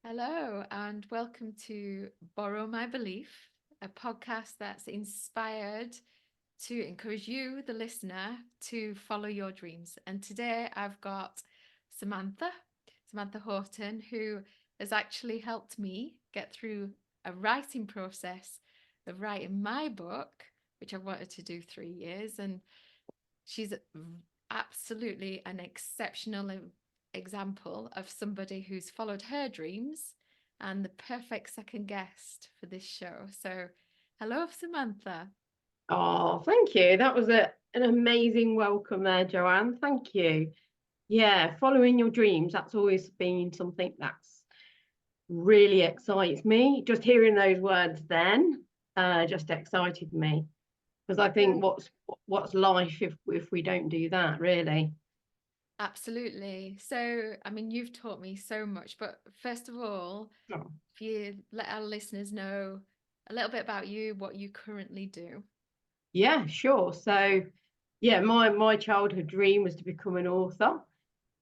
Hello, and welcome to Borrow My Belief, a podcast that's inspired to encourage you, the listener, to follow your dreams. And today I've got Samantha Houghton, who has actually helped me get through a writing process of writing my book, which I've wanted to do 3 years. And she's absolutely an exceptional example of somebody who's followed her dreams and the perfect second guest for this show. So, hello, Samantha. Oh, thank you. That was an amazing welcome there, Joanne. Thank you. Yeah, following your dreams, that's always been something that's really excites me. Just hearing those words then just excited me because I Yeah. think what's life if we don't do that, really. Absolutely. So, I mean, you've taught me so much, but first of all, Oh. if you let our listeners know a little bit about you, what you currently do. Yeah, sure. So, yeah, my childhood dream was to become an author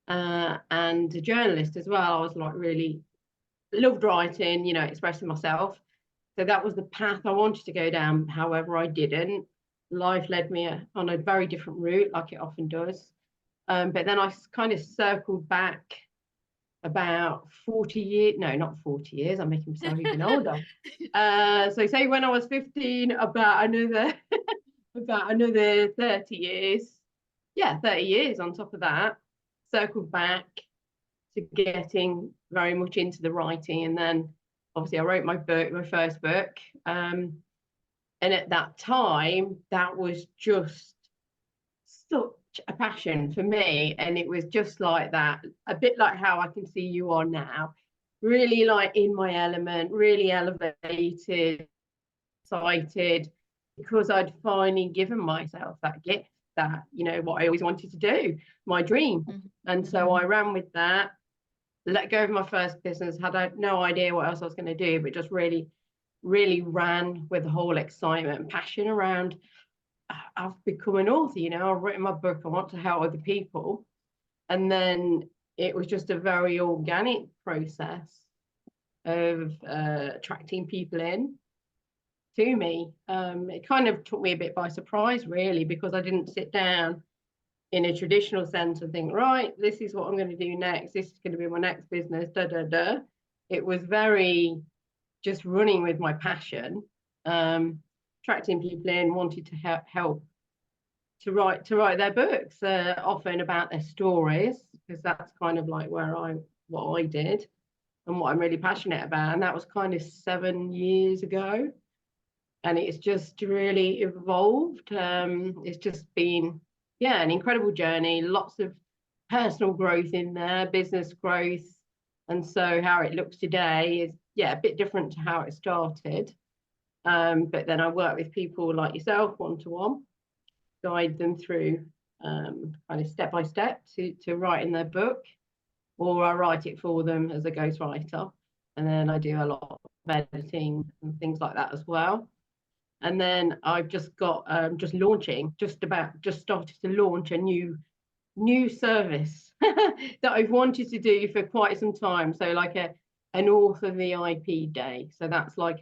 and a journalist as well. I was like really loved writing, expressing myself. So that was the path I wanted to go down. However, I didn't. Life led me on a very different route, like it often does. But then I kind of circled back about 40 years. No, not 40 years. I'm making myself even older. So say when I was 15, about another about another 30 years. Yeah, 30 years on top of that. Circled back to getting very much into the writing, and then obviously I wrote my first book, and at that time that was just such a passion for me, and it was just like that, a bit like how I can see you are now, really like in my element, really elevated, excited, because I'd finally given myself that gift, that what I always wanted to do, my dream. Mhm. And so I ran with that, let go of my first business, had no idea what else I was going to do, but just really, really ran with the whole excitement and passion around. I've become an author, I've written my book, I want to help other people. And then it was just a very organic process of attracting people in to me. It kind of took me a bit by surprise, really, because I didn't sit down in a traditional sense and think, right, this is what I'm going to do next. This is going to be my next business, da da da. It was very just running with my passion, attracting people in, wanted to help to write their books, often about their stories, because that's kind of like what I did and what I'm really passionate about. And that was kind of 7 years ago, and it's just really evolved. It's just been, yeah, an incredible journey, lots of personal growth in there, business growth. And so how it looks today is, yeah, a bit different to how it started. But then I work with people like yourself one to one, guide them through kind of step by step to writing their book, or I write it for them as a ghostwriter. And then I do a lot of editing and things like that as well. And then I've just got just started to launch a new service that I've wanted to do for quite some time. So like an author VIP day. So that's like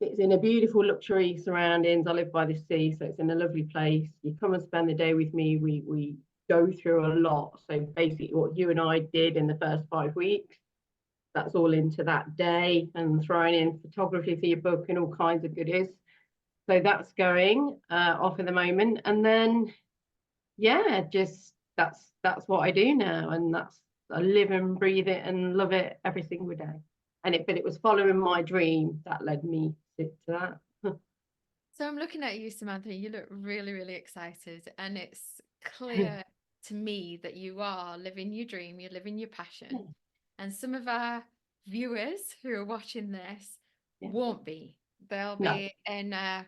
it's in a beautiful luxury surroundings. I live by the sea, so it's in a lovely place. You come and spend the day with me. We go through a lot. So basically what you and I did in the first 5 weeks, that's all into that day, and throwing in photography for your book and all kinds of goodies. So that's going off at the moment. And then yeah, just that's what I do now, and that's, I live and breathe it and love it every single day. But it was following my dream that led me to that. So, I'm looking at you, Samantha. You look really, really excited, and it's clear to me that you are living your dream, you're living your passion. And some of our viewers who are watching this Yeah. won't be. They'll No. be in a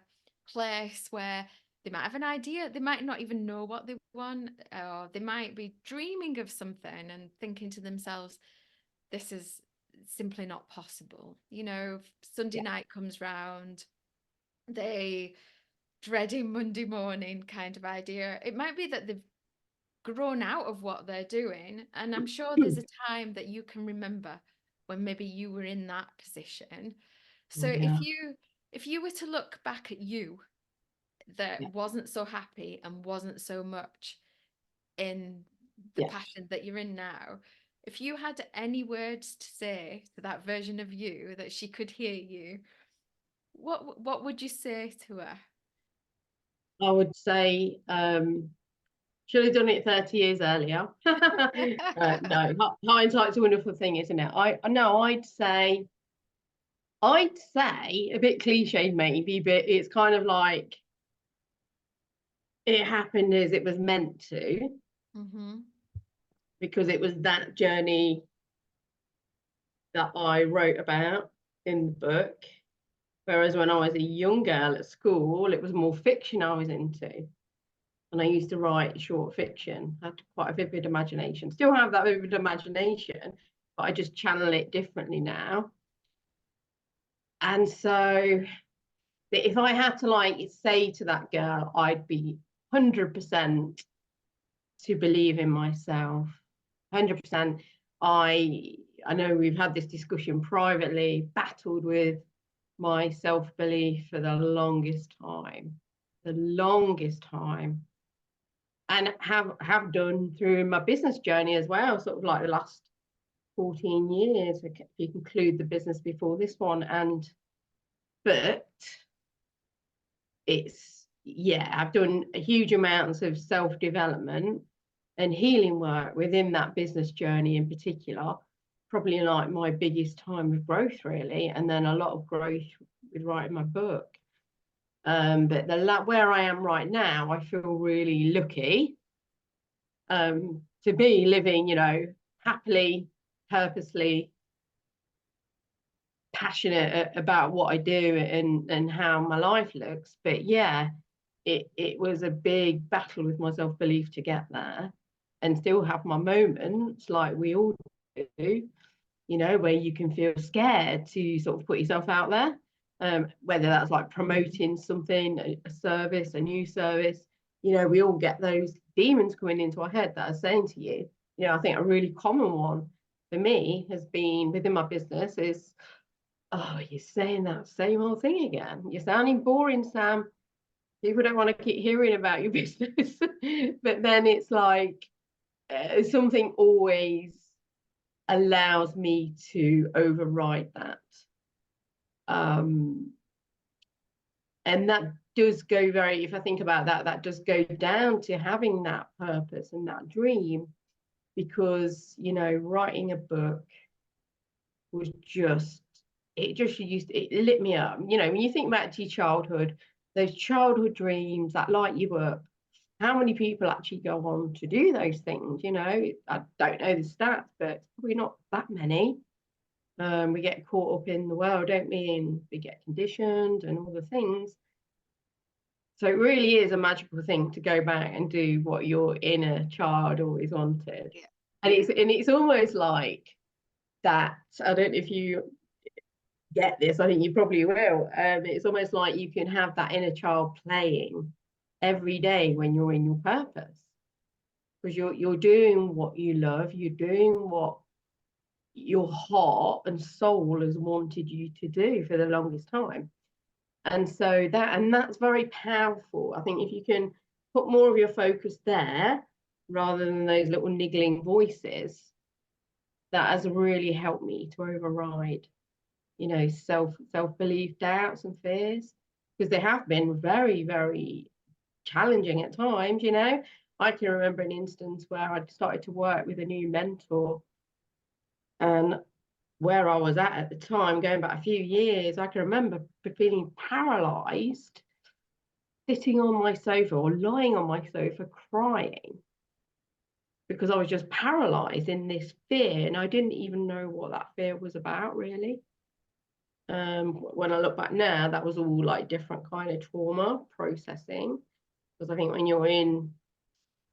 place where they might have an idea, they might not even know what they want, or they might be dreaming of something and thinking to themselves, this is simply not possible. Sunday Yeah. night comes round, they dreading Monday morning kind of idea. It might be that they've grown out of what they're doing. And I'm sure there's a time that you can remember when maybe you were in that position. So Yeah. if you were to look back at you that Yeah. wasn't so happy and wasn't so much in the Yeah. passion that you're in now, if you had any words to say to that version of you that she could hear you, what would you say to her? I would say, should have done it 30 years earlier. No, hindsight's a wonderful thing, isn't it? I'd say a bit cliched maybe, but it's kind of like it happened as it was meant to, Mm-hmm. because it was that journey that I wrote about in the book. Whereas when I was a young girl at school, it was more fiction I was into. And I used to write short fiction. I had quite a vivid imagination. Still have that vivid imagination, but I just channel it differently now. And so if I had to like say to that girl, I'd be 100% to believe in myself. 100%. I know we've had this discussion privately, battled with my self-belief for the longest time, and have done through my business journey as well, sort of like the last 14 years, if you include the business before this one. But I've done huge amounts of self-development and healing work within that business journey in particular, probably like my biggest time of growth really, and then a lot of growth with writing my book. But where I am right now, I feel really lucky to be living, happily, purposely, passionate about what I do and how my life looks. But yeah, it was a big battle with my self-belief to get there, and still have my moments like we all do, where you can feel scared to sort of put yourself out there, whether that's like promoting something, a service, a new service. We all get those demons coming into our head that are saying to you, I think a really common one for me has been within my business is, oh, you're saying that same old thing again. You're sounding boring, Sam. People don't want to keep hearing about your business. But then it's like something always allows me to override that. And that does go if I think about that, that does go down to having that purpose and that dream, because, writing a book was it lit me up. When you think back to your childhood, those childhood dreams that light you up, how many people actually go on to do those things? I don't know the stats, but probably not that many. We get caught up in the world, don't we? And we get conditioned and all the things. So it really is a magical thing to go back and do what your inner child always wanted. Yeah. And it's almost like that. I don't know if you get this. I think you probably will. It's almost like you can have that inner child playing every day when you're in your purpose, because you're doing what you love. You're doing what your heart and soul has wanted you to do for the longest time. And so that's very powerful. I think if you can put more of your focus there rather than those little niggling voices, that has really helped me to override, self-belief, doubts and fears, because they have been very, very challenging at times. I can remember an instance where I started to work with a new mentor, and where I was at the time, going back a few years, I can remember feeling paralyzed, sitting on my sofa or lying on my sofa crying, because I was just paralyzed in this fear, and I didn't even know what that fear was about really. When I look back now, that was all like different kind of trauma processing, because I think when you're in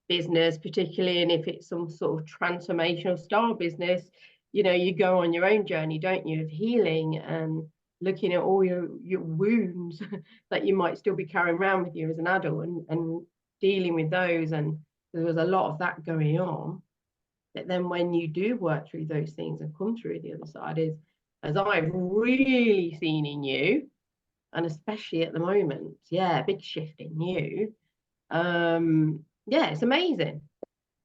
business particularly, and if it's some sort of transformational style business, you go on your own journey, don't you, of healing and looking at all your wounds that you might still be carrying around with you as an adult, and dealing with those. And there was a lot of that going on. But then when you do work through those things and come through the other side, is as I've really seen in you, and especially at the moment, yeah, big shift in you. Yeah, it's amazing.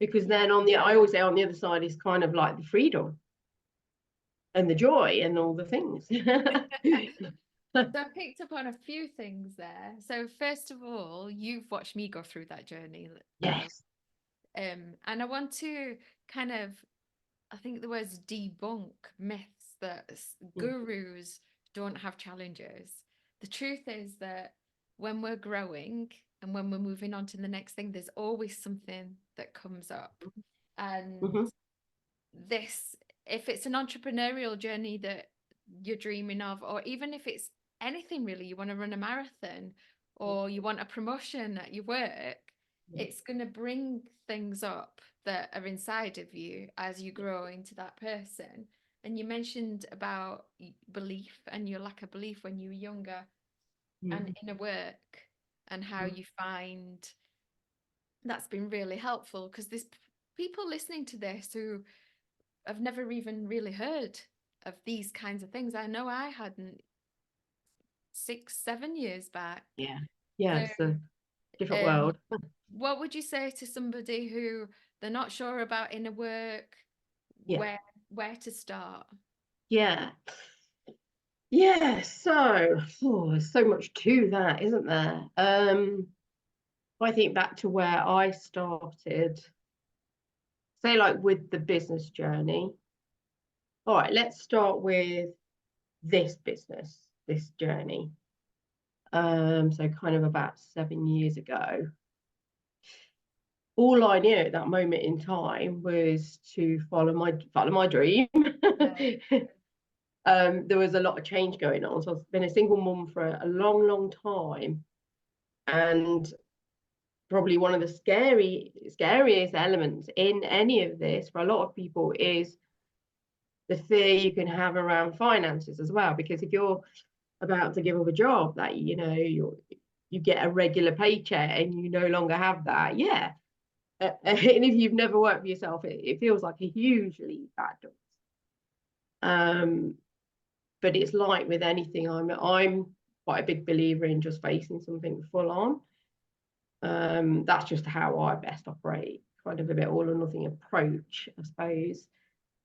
Because then I always say on the other side is kind of like the freedom and the joy and all the things. So I picked up on a few things there. So first of all, you've watched me go through that journey. Yes. And I want to kind of, I think the words debunk myths that gurus don't have challenges. The truth is that when we're growing and when we're moving on to the next thing, there's always something that comes up. And this, if it's an entrepreneurial journey that you're dreaming of, or even if it's anything really, you want to run a marathon or you want a promotion at your work, it's going to bring things up that are inside of you as you grow into that person. And you mentioned about belief and your lack of belief when you were younger and inner work, and how you find that's been really helpful, because there's people listening to this who have never even really heard of these kinds of things. I know I hadn't 6, 7 years back. Yeah. Yeah, So, it's a different world. what would you say to somebody who they're not sure about inner work, Yeah. where to start? Yeah. Yeah. So there's so much to that, isn't there? I think back to where I started, say like with the business journey. All right, let's start with this business, this journey. So kind of about 7 years ago. All I knew at that moment in time was to follow my dream. There was a lot of change going on. So I've been a single mum for a long, long time. And probably one of the scariest elements in any of this for a lot of people is the fear you can have around finances as well. Because if you're about to give up a job that you get a regular paycheck and you no longer have that, yeah. And if you've never worked for yourself, it feels like a huge leap that does. But it's like with anything, I'm quite a big believer in just facing something full on. That's just how I best operate, kind of a bit all or nothing approach, I suppose.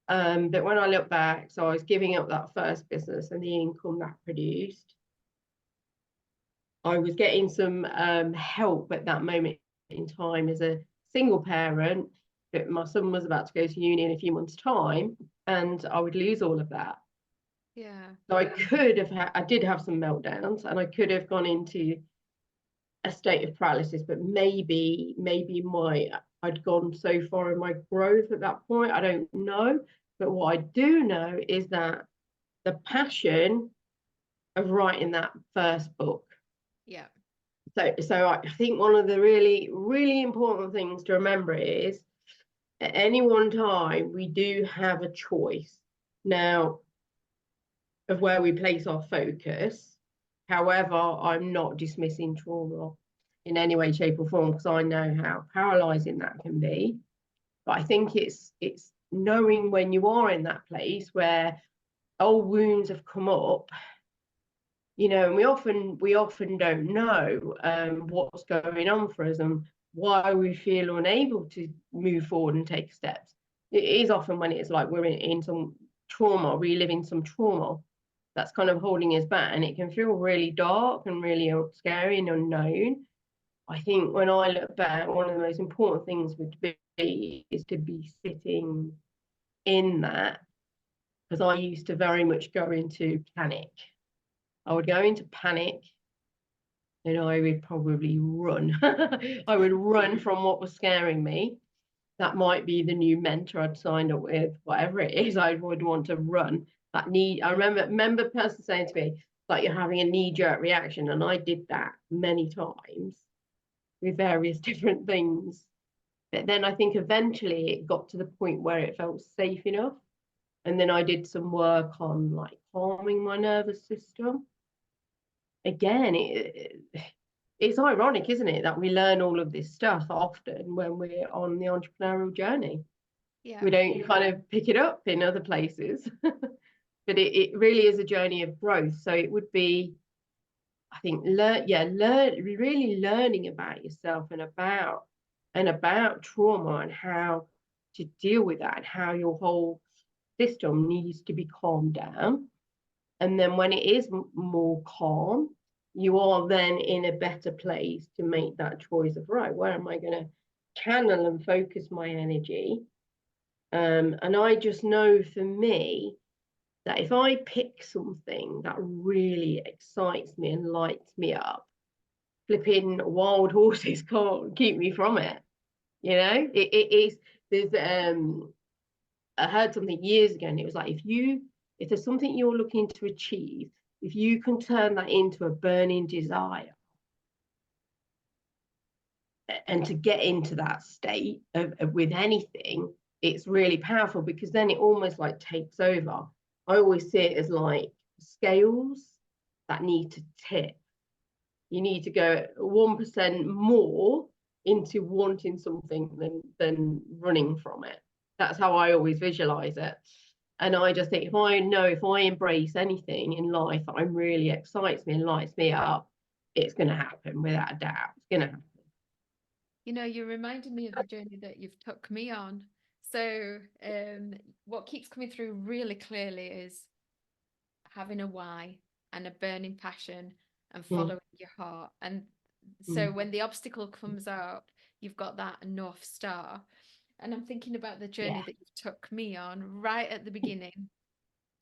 But when I look back, so I was giving up that first business and the income that produced. I was getting some help at that moment in time as a single parent, but my son was about to go to uni in a few months' time, and I would lose all of that. Yeah. So I did have some meltdowns, and I could have gone into a state of paralysis, but maybe I'd gone so far in my growth at that point. I don't know. But what I do know is that the passion of writing that first book. Yeah. So I think one of the really, really important things to remember is at any one time we do have a choice now of where we place our focus. However, I'm not dismissing trauma in any way, shape, or form, because I know how paralyzing that can be. But I think it's knowing when you are in that place where old wounds have come up, and we often don't know what's going on for us and why we feel unable to move forward and take steps. It is often when it's like we're in some trauma, reliving some trauma that's kind of holding us back, and it can feel really dark and really scary and unknown. I think when I look back, one of the most important things would be is to be sitting in that, because I used to very much go into panic. I would go into panic and I would probably run. I would run from what was scaring me. That might be the new mentor I'd signed up with, whatever it is, I would want to run. I remember a person saying to me, like, you're having a knee-jerk reaction. And I did that many times with various different things. But then I think eventually it got to the point where it felt safe enough. And then I did some work on like calming my nervous system. Again, it's ironic, isn't it, that we learn all of this stuff often when we're on the entrepreneurial journey. Yeah. We don't kind of pick it up in other places. But it really is a journey of growth. So it would be, I think, really learning about yourself and about trauma and how to deal with that and how your whole system needs to be calmed down. And then when it is more calm, you are then in a better place to make that choice of, right, where am I going to channel and focus my energy? And I just know for me that if I pick something that really excites me and lights me up, flipping wild horses can't keep me from it. You know, it is. I heard something years ago, and it was like, if there's something you're looking to achieve, if you can turn that into a burning desire, and to get into that state of with anything, it's really powerful, because then it almost like takes over. I always see it as like scales that need to tip. You need to go 1% more into wanting something than running from it. That's how I always visualize it. And I just think, if I embrace anything in life that I'm really excites me and lights me up, it's going to happen without a doubt. It's going to happen. You know, you reminded me of the journey that you've took me on. So, what keeps coming through really clearly is having a why and a burning passion and Mm, following your heart. And so mm, when the obstacle comes up, you've got that North Star. And I'm thinking about the journey yeah, that you took me on right at the beginning.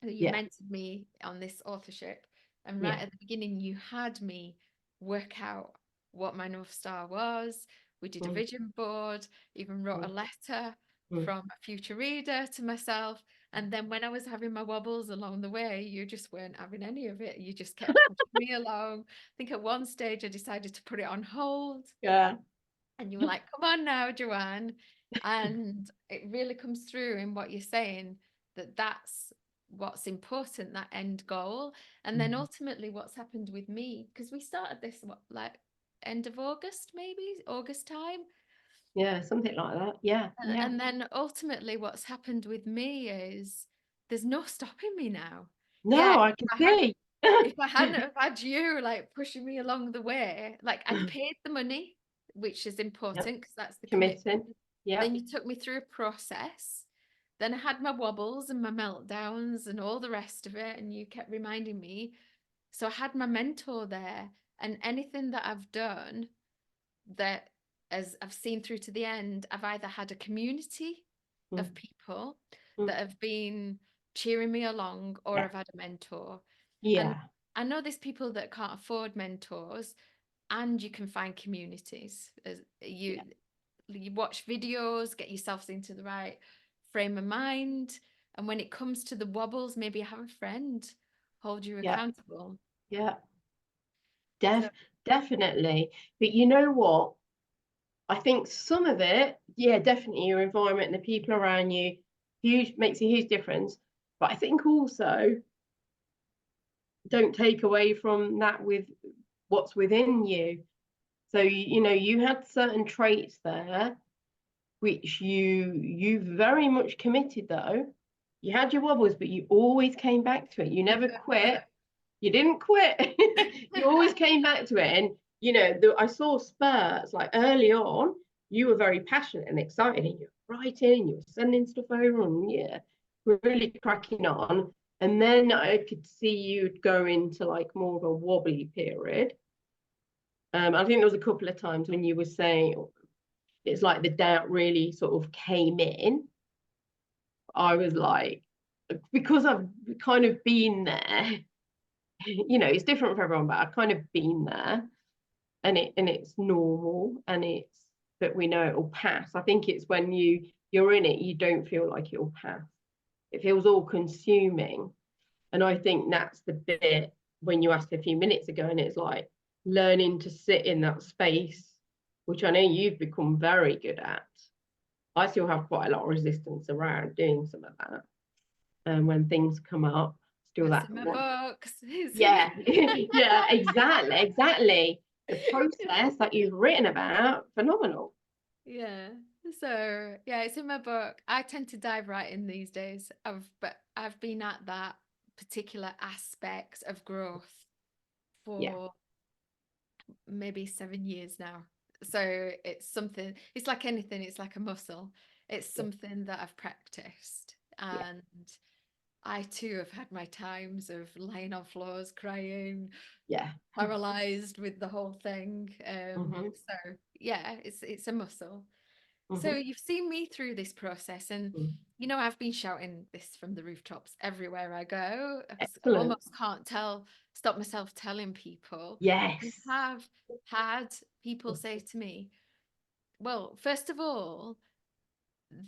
You yeah, mentored me on this authorship, and right yeah, at the beginning, you had me work out what my North Star was. We did a mm, vision board, even wrote a mm, letter mm. from a future reader to myself. And then when I was having my wobbles along the way, you just weren't having any of it. You just kept pushing me along. I think at one stage I decided to put it on hold. Yeah. And you were like, come on now, Joanne. And it really comes through in what you're saying, that that's what's important, that end goal. And then Mm. ultimately what's happened with me, because we started this, what, like end of August, maybe August time. Yeah, something like that. Yeah, yeah. And then ultimately what's happened with me is there's no stopping me now. Yeah, No, I can see. if I hadn't have had you like pushing me along the way, like I'd paid the money, which is Yep. important because that's the commitment. Committing. Yep. Then you took me through a process. Then I had my wobbles and my meltdowns and all the rest of it, and you kept reminding me. So I had my mentor there, and anything that I've done that as I've seen through to the end, I've either had a community of Mm, people mm. that have been cheering me along, or Yeah. I've had a mentor. And Yeah. I know there's people that can't afford mentors, and you can find communities. As Yeah. you watch videos, get yourself into the right frame of mind, and when it comes to the wobbles, maybe have a friend hold you Yeah. accountable. Yeah. So Definitely. But you know what? I think some of it, yeah, definitely your environment and the people around you, huge makes a huge difference. But I think also, don't take away from that with what's within you. So you had certain traits there which you very much committed, though. You had your wobbles, but you always came back to it. You never quit. You didn't quit. You always came back to it. And I saw spurts like early on. You were very passionate and excited, and you were writing, and you were sending stuff over, and yeah, we're really cracking on. And then I could see you go into like more of a wobbly period. I think there was a couple of times when you were saying it's like the doubt really sort of came in. I was like, because I've kind of been there, it's different for everyone, but I've kind of been there, and it's normal, and it's that we know it'll pass. I think it's when you're in it, you don't feel like it'll pass. It feels all consuming. And I think that's the bit when you asked a few minutes ago, and it's like learning to sit in that space, which I know you've become very good at. I still have quite a lot of resistance around doing some of that. And when things come up, still it's that in my one. books. It's in Yeah, yeah, exactly. The process that you've written about, phenomenal. yeah. So yeah, it's in my book. I tend to dive right in these days. But I've been at that particular aspect of growth Yeah. for maybe 7 years now. So it's something, it's like anything, it's like a muscle. It's Yeah. something that I've practiced. Yeah. And I too have had my times of lying on floors, crying, Yeah. paralyzed with the whole thing. Mm-hmm. So yeah, it's a muscle. So Mm-hmm. you've seen me through this process, and I've been shouting this from the rooftops everywhere I go. I Excellent. almost can't stop myself telling people. I Yes. have had people say to me, well, first of all,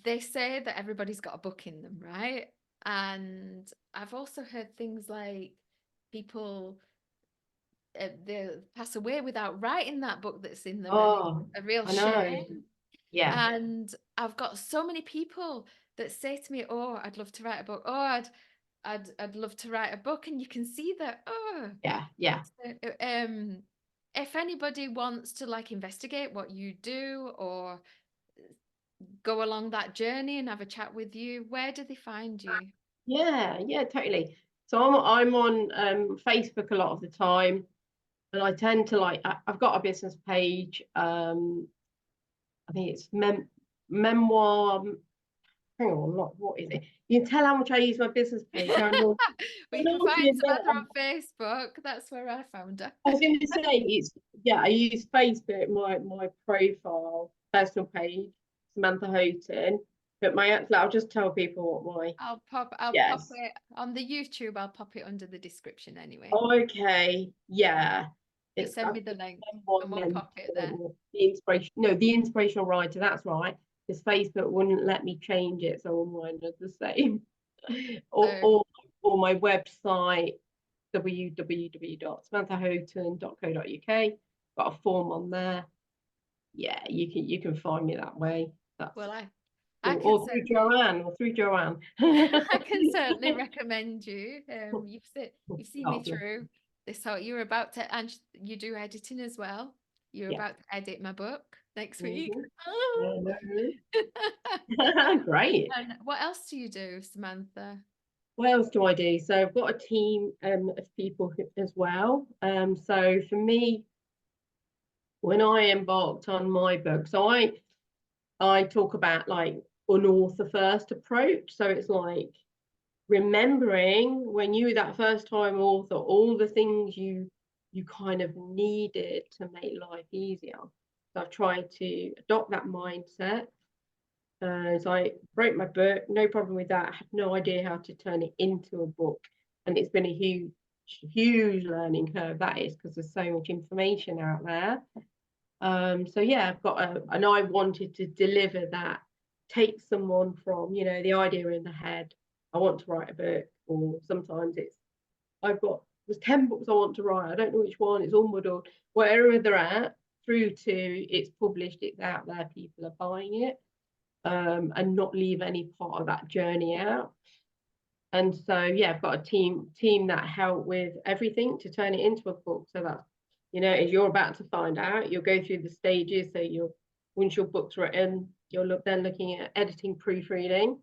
they say that everybody's got a book in them, right? And I've also heard things like people they pass away without writing that book that's in them, and it's Oh, a real I know. shame. Yeah. And I've got so many people that say to me, "Oh, I'd love to write a book. Oh, I'd love to write a book." And you can see that. Oh, Yeah. Yeah. so, if anybody wants to like investigate what you do or go along that journey and have a chat with you, where do they find you? Yeah. Yeah. Totally. So I'm on Facebook a lot of the time, and I tend to I've got a business page. I think it's memoir. Hang on, what is it? You can tell how much I use my business page. I'm Well, you can launching find a Samantha bit. on Facebook. That's where I found her. I was going to say it's yeah. I use Facebook, my profile, personal page, Samantha Houghton. But my actual, I'll just tell people what my I'll pop yes. it on the YouTube. I'll pop it under the description anyway. Okay, yeah. You It's send me the link memoir and we'll mentor, pop it there. or the inspiration. No, the inspirational writer. That's right. Because Facebook wouldn't let me change it, so all mine are the same. or, So, or or my website www.samanthahoughton.co.uk. Got a form on there. Yeah, you can find me that way. That's well, I cool. can Or through Joanne. I can certainly recommend you. You've seen me Oh, bless through this whole. You're about to, and you do editing as well. You're you. about to edit my book next Yeah. week. Mhm. Great. And what else do you do, Samantha? What else do I do? So I've got a team of people as well. So for me, when I embarked on my book, so I talk about like an author first approach. So it's like remembering when you were that first time author, all the things you kind of needed to make life easier. So I've tried to adopt that mindset. So I wrote my book, no problem with that. I had no idea how to turn it into a book. And it's been a huge learning curve, that is, because there's so much information out there. So yeah, and I wanted to deliver that, take someone from, the idea in the head, I want to write a book, or sometimes there's 10 books I want to write, I don't know which one, it's all muddled, wherever they're at, through to it's published, it's out there, people are buying it, and not leave any part of that journey out. And so yeah, I've got a team that help with everything to turn it into a book. So that's, as you're about to find out, you'll go through the stages. So once your book's written, then looking at editing, proofreading.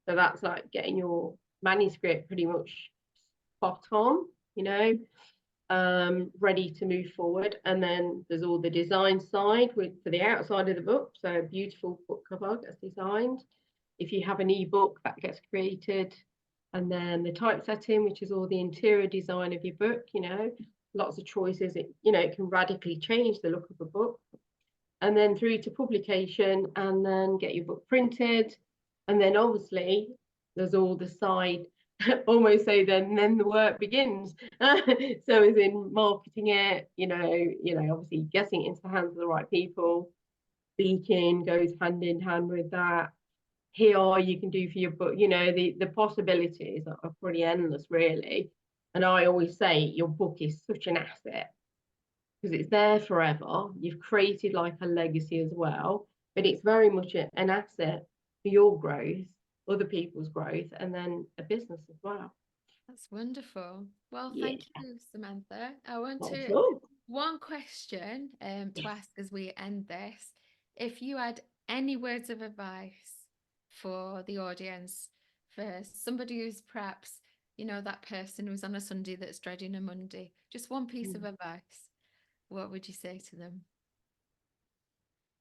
So that's like getting your manuscript pretty much spot on, you know, ready to move forward. And then there's all the design side for the outside of the book. So a beautiful book cover gets designed. If you have an ebook, that gets created. And then the typesetting, which is all the interior design of your book, lots of choices. It can radically change the look of a book. And then through to publication, and then get your book printed. And then obviously there's all the side, almost say then the work begins. So as in marketing it, obviously getting it into the hands of the right people. Speaking goes hand in hand with that. Here you can do for your book, the possibilities are pretty endless, really. And I always say your book is such an asset because it's there forever. You've created like a legacy as well, but it's very much an asset for your growth, other people's growth, and then a business as well. That's wonderful. Well, Yeah, thank you, Samantha. I want not to at all. one question to Yes. ask as we end this. If you had any words of advice for the audience, for somebody who's perhaps, that person who's on a Sunday that's dreading a Monday? Just one piece of advice. What would you say to them?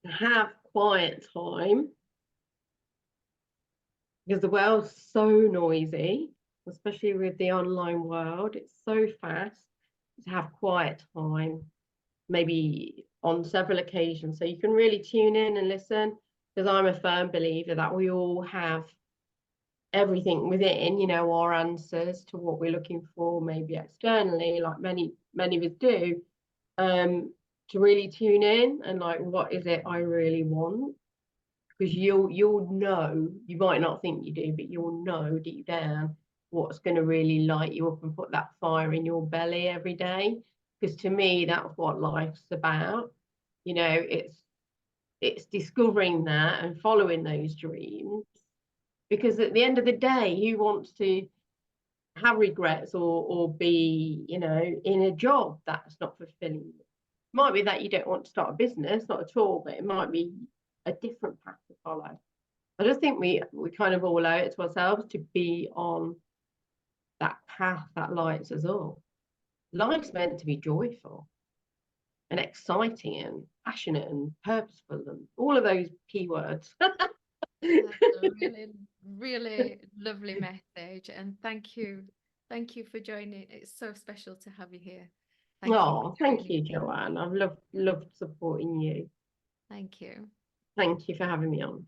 Have quiet time, because the world's so noisy, especially with the online world. It's so fast. To have quiet time, maybe on several occasions, so you can really tune in and listen. Because I'm a firm believer that we all have everything within, our answers to what we're looking for, maybe externally, like many of us do, to really tune in and like, what is it I really want? Because you'll know, you might not think you do, but you'll know deep down what's going to really light you up and put that fire in your belly every day. Because to me, that's what life's about. It's discovering that and following those dreams. Because at the end of the day, who wants to have regrets or be, in a job that's not fulfilling you? Might be that you don't want to start a business, not at all, but it might be a different path to follow. I just think we kind of all owe it to ourselves to be on that path that lights us up. Life's meant to be joyful and exciting and passionate and purposeful and all of those keywords. That's a really, really lovely message. And thank you. Thank you for joining. It's so special to have you here. Thank you Oh, for thank joining you, me. Joanne. I've loved supporting you. Thank you. Thank you for having me on.